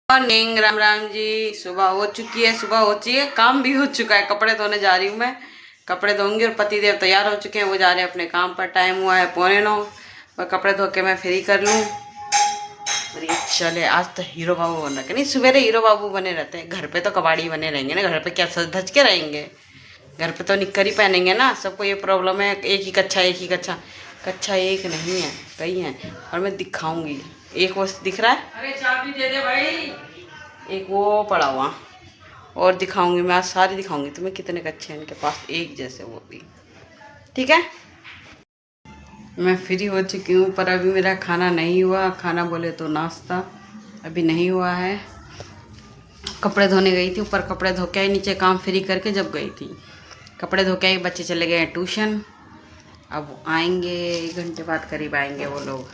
Morning. Ram Ram ji. सुबह हो चुकी है, काम भी हो चुका है। कपड़े धोने जा रही हूँ मैं, कपड़े धोऊंगी और पति देव तैयार हो चुके हैं, वो जा रहे हैं अपने काम पर। टाइम हुआ है 8:45 और कपड़े धो के मैं फ्री कर लूँ। और ये चले, आज तो हीरो बाबू बन रखे। नहीं, सवेरे हीरो बाबू बने रहते हैं, घर पे तो कबाड़ी बने रहेंगे ना। घर पे क्या सज धज के रहेंगे, घर पे तो निक्कर ही पहनेंगे ना। सबको ये प्रॉब्लम है, एक ही कच्छा, एक ही कच्छा। कच्छा एक नहीं है, कई हैं, और मैं दिखाऊंगी। एक वो दिख रहा है, अरे चाबी दे दे भाई, एक वो पड़ा हुआ, और दिखाऊंगी मैं। आज सारी दिखाऊंगी तुम्हें कितने कच्छे हैं इनके पास, एक जैसे वो भी। ठीक है, मैं फ्री हो चुकी हूँ, पर अभी मेरा खाना नहीं हुआ। खाना बोले तो नाश्ता अभी नहीं हुआ है। कपड़े धोने गई थी ऊपर, कपड़े धो के आई, नीचे काम फ्री करके जब गई थी कपड़े धो के आई। बच्चे चले गए हैं ट्यूशन, अब आएंगे 1 घंटे बाद करीब आएंगे वो लोग।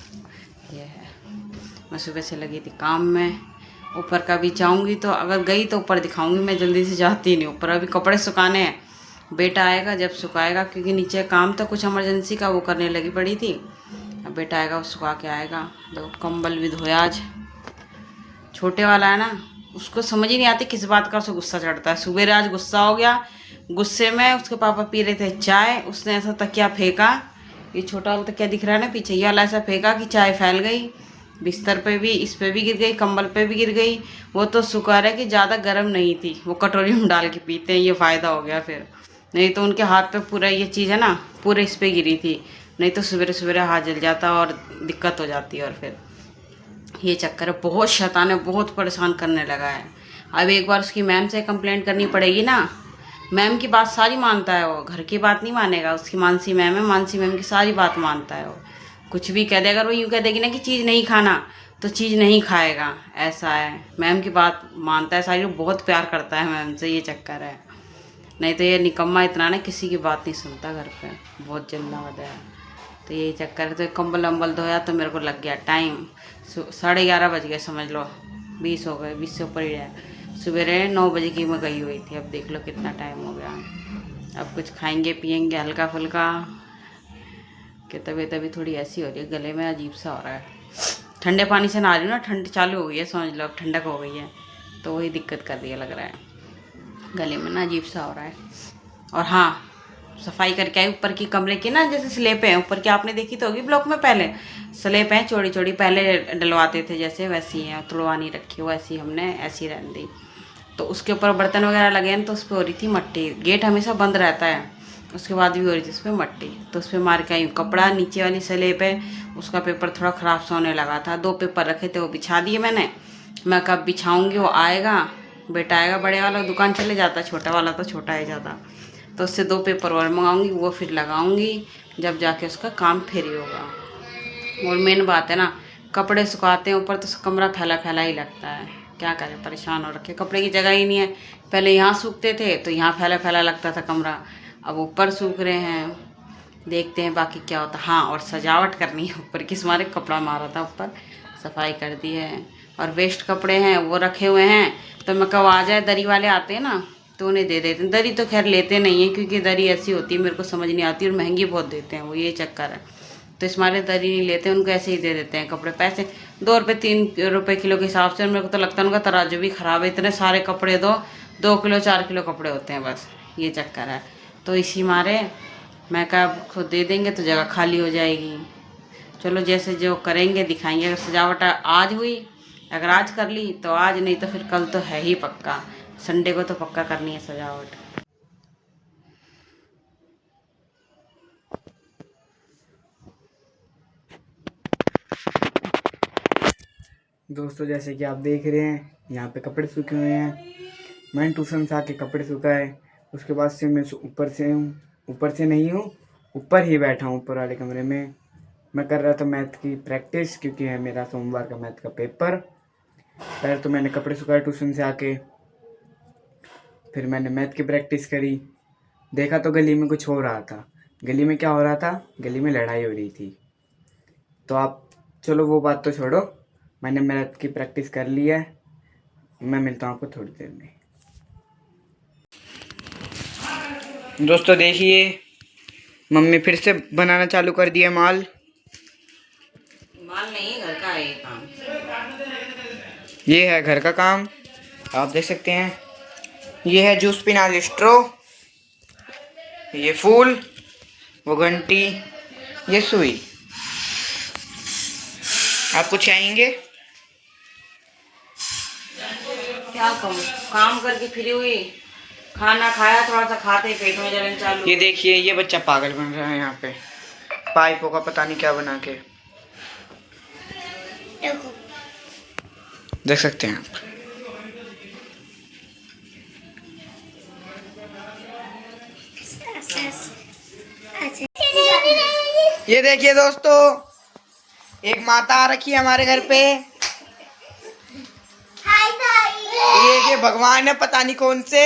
ये है, मैं सुबह से लगी थी काम में। ऊपर का भी जाऊंगी तो, अगर गई तो ऊपर दिखाऊंगी। मैं जल्दी से जाती नहीं ऊपर, अभी कपड़े सुखाने हैं। बेटा आएगा जब सुखाएगा, क्योंकि नीचे काम तो कुछ इमरजेंसी का वो करने लगी पड़ी थी। अब बेटा आएगा, वो सुखा के आएगा। तो कंबल भी धोया आज। छोटे वाला है ना, उसको समझ ही नहीं आती किस बात का उसे गुस्सा चढ़ता है। सुबह आज गुस्सा हो गया, गुस्से में उसके पापा पी रहे थे चाय, उसने ऐसा तकिया फेंका। ये छोटा वाला तकिया दिख रहा है ना पीछे, ये वाला ऐसा फेंका कि चाय फैल गई। बिस्तर पे भी, इस पे भी गिर गई, कंबल पे भी गिर गई। वो तो शुक्र है कि ज़्यादा गर्म नहीं थी, वो कटोरी में डाल के पीते हैं, ये फ़ायदा हो गया फिर। नहीं तो उनके हाथ पे पूरा ये चीज़ है ना, पूरे इस पे गिरी थी। नहीं तो सवेरे सवेरे हाथ जल जाता और दिक्कत हो जाती है। और फिर ये चक्कर है, बहुत शैतान है, बहुत परेशान करने लगा है। अब एक बार उसकी मैम से कंप्लेंट करनी पड़ेगी ना। मैम की बात सारी मानता है वो, घर की बात नहीं मानेगा। उसकी मानसी मैम है, मानसी मैम की सारी बात मानता है वो। कुछ भी कह देगा, वो यूँ कह देगी ना कि चीज़ नहीं खाना तो चीज़ नहीं खाएगा, ऐसा है। मैम की बात मानता है सारी, बहुत प्यार करता है मैम से, ये चक्कर है। नहीं तो ये निकम्मा इतना ना, किसी की बात नहीं सुनता घर पे, बहुत जल्लाद है। तो यही चक्कर है। तो कंबल वम्बल धोया तो मेरे को लग गया टाइम, 11:30 बज गए समझ लो, 20 हो गए, 20 से ऊपर ही है। सवेरे 9 बजे की मैं गई हुई थी, अब देख लो कितना टाइम हो गया। अब कुछ खाएंगे पियेंगे हल्का फुल्का, कि तबीयत अभी थोड़ी ऐसी हो रही है, गले में अजीब सा हो रहा है। ठंडे पानी से नहा रही हूँ ना, ठंड चालू हो गई है समझ लो, अब ठंडक हो गई है, तो वही दिक्कत कर रही है, लग रहा है गले में ना अजीब सा हो रहा है। और हाँ, सफाई करके आई ऊपर की कमरे की ना, जैसे स्लेपें हैं ऊपर की, आपने देखी तो होगी ब्लॉक में, पहले स्लेप हैं चौड़ी चौड़ी, पहले डलवाते थे जैसे, वैसी हैं, तुड़वा नहीं रखी वो, ऐसी हमने ऐसी रहने दी। तो उसके ऊपर बर्तन वगैरह लगे हैं, तो उस पर हो रही थी मट्टी। गेट हमेशा बंद रहता है, उसके बाद भी हो रही थी उस पर मट्टी, तो उस पर मार के आई। कपड़ा नीचे वाली स्लेप है, उसका पेपर थोड़ा ख़राब सा होने लगा था, 2 पेपर रखे थे वो बिछा दिए मैंने। मैं कब बिछाऊँगी, वो आएगा, बेटा आएगा बड़े वाला, दुकान चले जाता, छोटा वाला तो छोटा है ज़्यादा, तो उससे 2 पेपर और मंगाऊंगी, वो फिर लगाऊंगी, जब जाके उसका काम फिर ही होगा। और मेन बात है ना, कपड़े सुखाते हैं ऊपर तो कमरा फैला फैला ही लगता है, क्या करें, परेशान हो रखे, कपड़े की जगह ही नहीं है। पहले यहाँ सूखते थे तो यहाँ फैला फैला लगता था कमरा, अब ऊपर सूख रहे हैं, देखते हैं बाकी क्या होता। हाँ, और सजावट करनी है ऊपर, किस मारे कपड़ा मारा था ऊपर, सफाई कर दी है। और वेस्ट कपड़े हैं वो रखे हुए हैं, तो मैं कब आ जाए, दरी वाले आते हैं ना तो उन्हें दे देते हैं। दरी तो खैर लेते नहीं है, क्योंकि दरी ऐसी होती है, मेरे को समझ नहीं आती, और महंगी बहुत देते हैं वो, ये चक्कर है। तो इस मारे दरी नहीं लेते, उनको ऐसे ही दे देते हैं कपड़े, पैसे 2 रुपये 3 रुपये किलो के हिसाब से। और मेरे को तो लगता है उनका तराजू भी ख़राब है, इतने सारे कपड़े दो, 2 किलो 4 किलो कपड़े होते हैं बस, ये चक्कर है। तो इसी मारे मैं कहा खुद दे देंगे तो जगह खाली हो जाएगी। चलो जैसे जो करेंगे दिखाएंगे। अगर सजावट आज हुई, अगर आज कर ली तो आज, नहीं तो फिर कल तो है ही पक्का, संडे को तो पक्का करनी है सजावट। दोस्तों, जैसे कि आप देख रहे हैं यहाँ पे कपड़े सूखे हुए हैं। मैंने ट्यूशन से आके कपड़े सुखाए, उसके बाद से मैं ऊपर से नहीं हूँ, ऊपर ही बैठा हूँ, ऊपर वाले कमरे में। मैं कर रहा था मैथ की प्रैक्टिस, क्योंकि है मेरा सोमवार का मैथ का पेपर। पहले तो मैंने कपड़े सुखाए ट्यूशन से आके, फिर मैंने मैथ की प्रैक्टिस करी। देखा तो गली में कुछ हो रहा था। गली में क्या हो रहा था? गली में लड़ाई हो रही थी। तो आप चलो वो बात तो छोड़ो, मैंने मैथ की प्रैक्टिस कर ली है। मैं मिलता हूँ आपको थोड़ी देर में। दोस्तों देखिए, मम्मी फिर से बनाना चालू कर दिया माल। माल नहीं, घर का है ये काम। ये है घर का काम, आप देख सकते हैं। ये है जूस पीने वाली स्ट्रो, ये फूल, वो घंटी, ये सुई। आप कुछ चाहेंगे? क्या कहूँ, काम करके फ्री हुई, खाना खाया, थोड़ा सा खाते ही पेट में जलन चालू। ये देखिए, ये बच्चा पागल बन रहा है यहाँ पे, पाइपों का पता नहीं क्या बना के। देख सकते हैं आप। ये देखिए दोस्तों, एक माता आ रखी है हमारे घर पे। ये भगवान है, पता नहीं कौन से।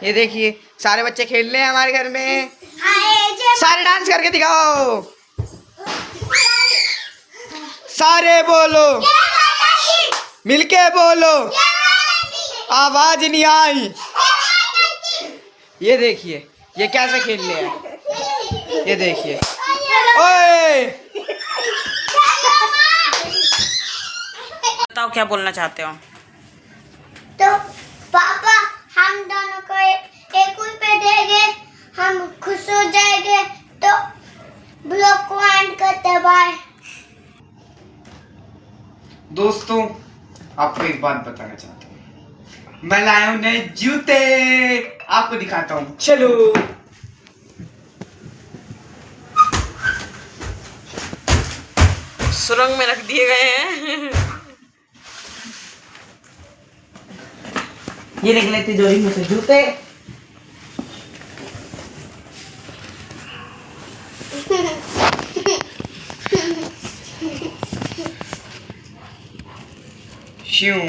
ये देखिए, सारे बच्चे खेल रहे हैं हमारे घर में। सारे डांस करके दिखाओ, सारे बोलो, मिलके बोलो, आवाज नहीं आई। ये देखिए, ये कैसे खेल रहे हैं, ये देखिए। ओए, बताओ क्या बोलना चाहते हो? तो पापा हम दोनों को एक रुपए देंगे, हम खुश हो जाएंगे। तो ब्लॉग को एंड करते, बाय। दोस्तों, आपको एक बात बताना चाहता हूँ। मैं लाया हूँ नए जूते, आपको दिखाता हूँ, चलो। सुरंग में रख दिए गए हैं। ये निकले तिजोरी में से जूते। श्यूं।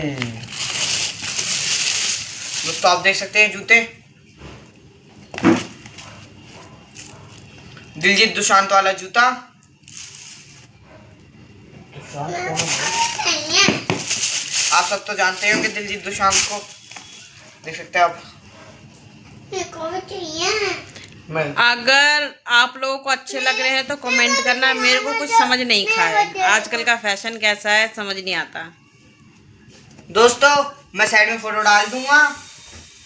दोस्तों, आप देख सकते हैं जूते, दिलजीत दोसांझ वाला जूता। आप सब तो जानते हो कि दिलजीत दोसांझ को, देख सकते हैं आप। अगर आप लोगों को अच्छे लग रहे हैं तो कमेंट करना। मेरे को कुछ समझ नहीं खाए, आजकल का फैशन कैसा है समझ नहीं आता। दोस्तों, मैं साइड में फोटो डाल दूंगा,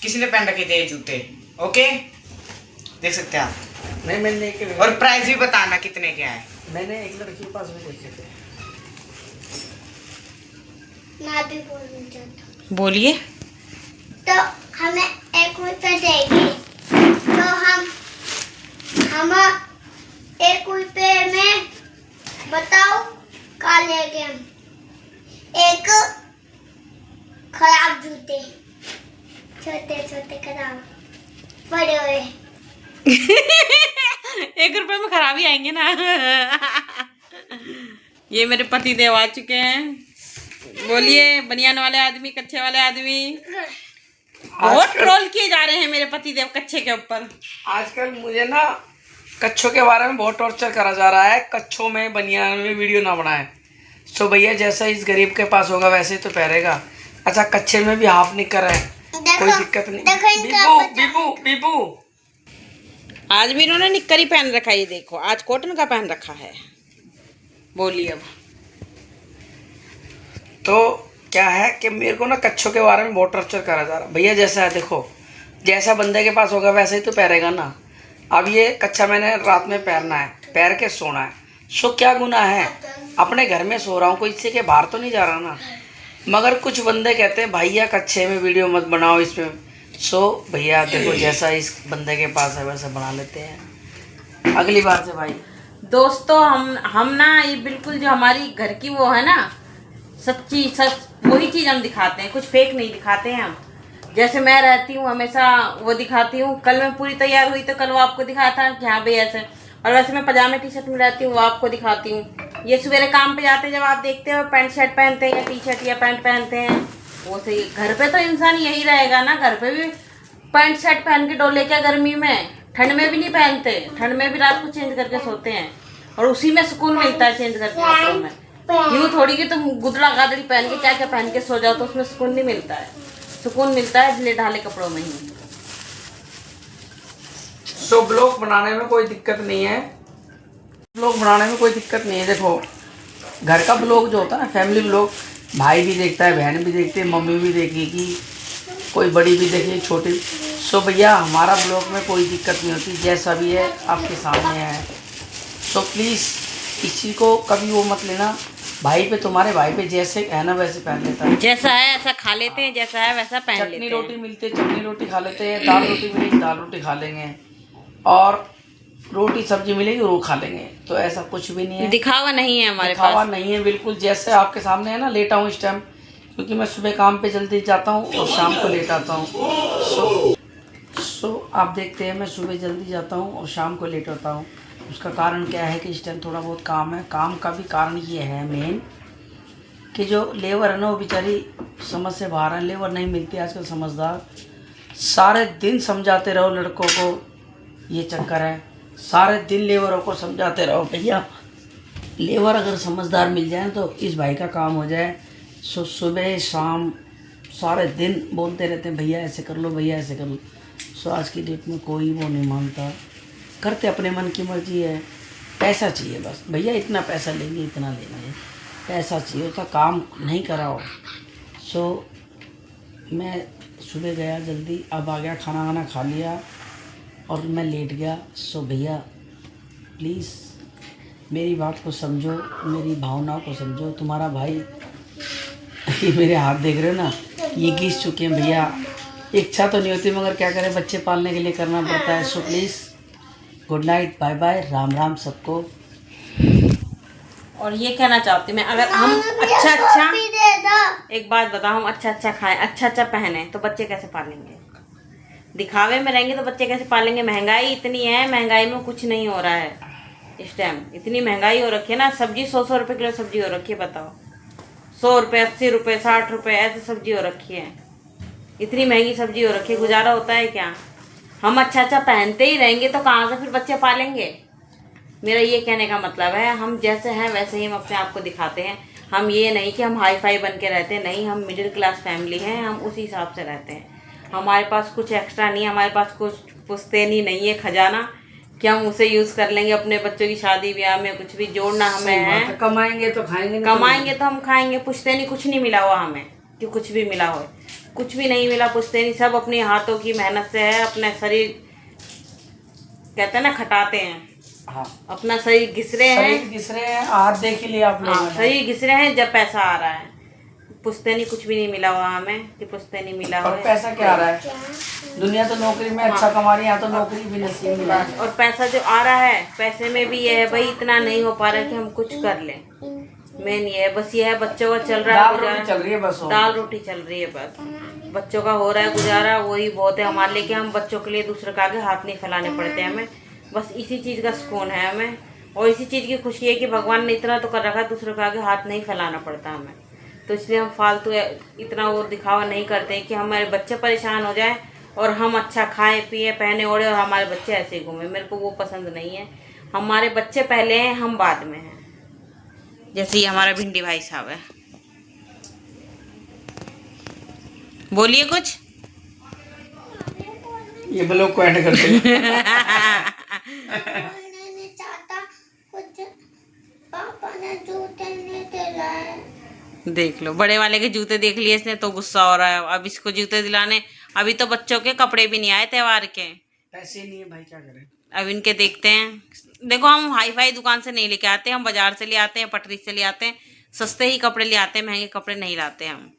किसी ने पहन रखे थे ये जूते। ओके, देख सकते हैं आप। नहीं, मैंने एक, और प्राइस भी बताना कितने के है। मैंने एक लड़की के पास में देखे थे। मैं भी बोलना चाहता हूँ। बोलिए। तो हमें एक रुपए देंगे, तो हम एक रुपए में बताओ क्या लेंगे हम। एक खराब जूते, छोटे छोटे खराब, बड़े हुए। 1 रुपए में खराबी आएंगे ना। ये मेरे पति देव आ चुके हैं। बोलिए, बनियान वाले आदमी, कच्चे वाले आदमी। बहुत ट्रोल किए जा रहे हैं मेरे पति देव कच्चे के ऊपर। आजकल मुझे ना कच्छों के बारे में बहुत टॉर्चर करा जा रहा है। कच्छों में, बनियान में वीडियो ना बनाए। सो भैया, जैसा इस गरीब के पास होगा वैसे ही तो पहनेगा। अच्छा, कच्चे में भी हाफ निकर है, कोई दिक्कत नहीं। बीबू बीबू बीबू, आज भी इन्होंने निक्कर ही पहन रखा है। ये देखो, आज कॉटन का पहन रखा है। बोलिए अब। तो क्या है कि मेरे को ना कच्छों के बारे में बहुत टॉर्चर करा जा रहा है। भैया, जैसा है देखो, जैसा बंदे के पास होगा वैसे ही तो पहनेगा ना। अब ये कच्छा मैंने रात में पहनना है, पहन के सोना है। सो क्या गुनाह है, अपने घर में सो रहा हूँ, कोई इससे के बाहर तो नहीं जा रहा ना। मगर कुछ बंदे कहते हैं भैया कच्छे में वीडियो मत बनाओ इसमें। सो भैया देखो, जैसा इस बंदे के पास है वैसा बना लेते हैं अगली बार से। भाई दोस्तों, हम ना ये बिल्कुल जो हमारी घर की वो है ना, सच्ची सच वही चीज़ हम दिखाते हैं, कुछ फेक नहीं दिखाते हैं हम। जैसे मैं रहती हूँ हमेशा वो दिखाती हूँ। कल मैं पूरी तैयार हुई तो कल वो आपको दिखाया था कि हाँ भाई ऐसे। और वैसे मैं पजामे टी शर्ट में रहती हूँ, वो आपको दिखाती हूँ। ये सवेरे काम पे जाते हैं, जब आप देखते हो पैंट शर्ट पहनते हैं या टी शर्ट या पैंट पहनते हैं, वो सही। घर पे तो इंसान यही रहेगा ना, घर पे भी पैंट शर्ट पहन के डोले क्या गर्मी में। ठंड में भी नहीं पहनते, ठंड में भी रात को चेंज करके सोते हैं, और उसी में सुकून मिलता है चेंज करके कपड़ों में। यूँ थोड़ी कि तुम गुदड़ा गादड़ी पहन के क्या क्या पहन के सो जाओ तो उसमें सुकून नहीं मिलता है। सुकून मिलता है ढीले ढाले कपड़ों में ही। सो ब्लॉग बनाने में कोई दिक्कत नहीं है, ब्लॉग बनाने में कोई दिक्कत नहीं है। देखो, घर का ब्लॉग जो होता है ना, फैमिली ब्लॉग, भाई भी देखता है, बहन भी देखती है, मम्मी भी देखेगी, कोई बड़ी भी देखेगी, छोटी। सो भैया हमारा ब्लॉग में कोई दिक्कत नहीं होती, जैसा भी है आपके सामने है। सो प्लीज़ इसी को कभी वो मत लेना, भाई पे, तुम्हारे भाई पे जैसे है ना वैसे पहन लेता है। जैसा है ऐसा खा लेते हैं, जैसा है वैसा पहन लेते चटनी हैं। रोटी मिलती है, चटनी रोटी खा लेते हैं, दाल रोटी मिलेगी दाल रोटी खा लेंगे, और रोटी सब्जी मिलेगी वो खा लेंगे। तो ऐसा कुछ भी नहीं है, दिखावा नहीं है हमारे दिखावा पास। नहीं है बिल्कुल। जैसे आपके सामने है ना, लेटा हूँ इस टाइम, क्योंकि मैं सुबह काम पे जल्दी जाता हूँ और शाम को लेट आता हूँ। सो आप देखते हैं मैं सुबह जल्दी जाता हूँ और शाम को लेट आता हूँ। उसका कारण क्या है कि इस टाइम थोड़ा बहुत काम है। काम का भी कारण ये है मेन कि जो लेबर है ना वो बेचारी समझ से बाहर है, लेबर नहीं मिलती आजकल समझदार। सारे दिन समझाते रहो लड़कों को, ये चक्कर है, सारे दिन लेबरों को समझाते रहो। भैया लेबर अगर समझदार मिल जाए तो इस भाई का काम हो जाए। सो सुबह शाम सारे दिन बोलते रहते हैं भैया ऐसे कर लो, भैया ऐसे कर लो। सो आज की डेट में कोई वो नहीं मानता, करते अपने मन की मर्जी है। पैसा चाहिए बस, भैया इतना पैसा लेंगे, इतना लेंगे, पैसा चाहिए होता, काम नहीं कराओ। सो मैं सुबह गया जल्दी, अब आ गया, खाना वाना खा लिया और मैं लेट गया। सो भैया प्लीज़ मेरी बात को समझो, मेरी भावनाओं को समझो। तुम्हारा भाई ये मेरे हाथ देख रहे हो ना, ये घिस चुके हैं भैया। इच्छा तो नहीं होती मगर क्या करें, बच्चे पालने के लिए करना पड़ता है। So please good night, bye bye, Ram Ram सबको। और ये कहना चाहती मैं, अगर हम अच्छा एक बात बताओ, हम अच्छा खाएं, अच्छा पहने तो बच्चे कैसे पालेंगे? दिखावे में रहेंगे तो बच्चे कैसे पालेंगे? महंगाई इतनी है, महंगाई में कुछ नहीं हो रहा है इस टाइम। इतनी महंगाई हो रखी है ना, सब्जी 100 रुपए किलो सब्जी हो रखी है, बताओ। 100 रुपये, 80 रुपये, 60 रुपये ऐसे सब्जी हो रखी है। इतनी महंगी सब्जी हो रखी है, गुजारा होता है क्या? हम अच्छा पहनते ही रहेंगे तो कहाँ से फिर बच्चे पालेंगे? मेरा ये कहने का मतलब है, हम जैसे हैं वैसे ही हम अपने आप को दिखाते हैं। हम ये नहीं कि हम हाई फाई बन के रहते हैं, नहीं, हम मिडिल क्लास फैमिली हैं, हम उसी हिसाब से रहते हैं। हमारे पास कुछ एक्स्ट्रा नहीं है, हमारे पास कुछ पुश्तैनी नहीं है खजाना कि हम उसे यूज़ कर लेंगे अपने बच्चों की शादी ब्याह में। कुछ भी जोड़ना हमें है, कमाएंगे तो खाएंगे, कमाएंगे तो हम खाएंगे। पुश्तैनी कुछ नहीं मिला हुआ हमें कि कुछ भी मिला हो, कुछ भी नहीं मिला पुश्तैनी। सब अपने हाथों की मेहनत से है। अपने शरीर कहते हैं ना, खटाते हैं। हाँ, अपना शरीर घिस रहे हैं, हाथ देख लिए आप लोगों ने। शरीर घिस रहे हैं जब पैसा आ रहा है। पुश्तैनी कुछ भी नहीं मिला हुआ हमें कि पुश्तैनी मिला और हो। पैसा क्या आ रहा है? दुनिया तो नौकरी में अच्छा कमा रही है, यहाँ तो नौकरी भी नसीब मिला है। और पैसा जो आ रहा है, पैसे में भी ये है भाई, इतना नहीं हो पा रहा है कि हम कुछ कर लें। मेन ये है, बस ये है, बच्चों का चल रहा है गुजारा, चल रही है बस, दाल रोटी चल रही है बस। बच्चों का हो रहा है गुजारा, वही बहुत है हमारे लिए कि हम बच्चों के लिए दूसरे के आगे हाथ नहीं फैलाने पड़ते हमें। बस इसी चीज़ का सुकून है हमें, और इसी चीज़ की खुशी है कि भगवान ने इतना तो कर रखा है, दूसरों के आगे हाथ नहीं फैलाना पड़ता हमें। तो इसलिए हम फालतू इतना वो दिखावा नहीं करते कि हमारे बच्चे परेशान हो जाए और हम अच्छा खाएं पिए पहने ओढ़े और हमारे बच्चे ऐसे ही घूमें। मेरे को वो पसंद नहीं है। हमारे बच्चे पहले हैं, हम बाद में हैं। जैसे ये हमारा भिंडी भाई साहब है, बोलिए कुछ। ये ब्लॉग को एंड करते हैं। नहीं चाहता कुछ, पापा ने जूते नहीं दिलाए। देख लो, बड़े वाले के जूते देख लिए इसने तो गुस्सा हो रहा है। अब इसको जूते दिलाने, अभी तो बच्चों के कपड़े भी नहीं आए त्योहार के, पैसे नहीं है भाई, क्या करें। अब इनके देखते हैं। देखो, हम हाई फाई दुकान से नहीं लेके आते, हम बाजार से ले आते हैं, पटरी से ले आते हैं, सस्ते ही कपड़े ले आते हैं, महंगे कपड़े नहीं लाते हम।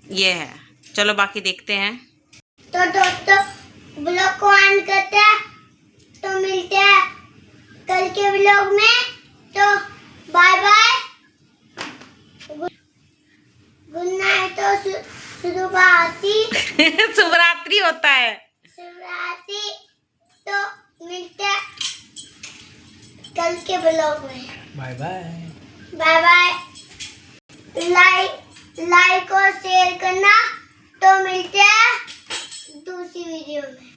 ये है, चलो बाकी देखते हैं। तो दोस्तों ब्लॉग को एंड करते हैं, तो मिलते हैं कल के ब्लॉग में। तो बाय बाय, गुड नाइट। तो शुभरात्रि शुभरात्रि होता है। शुभरात्रि। तो मिलते हैं कल के ब्लॉग में। Bye bye, bye bye. Like और शेयर करना। तो मिलते हैं दूसरी वीडियो में।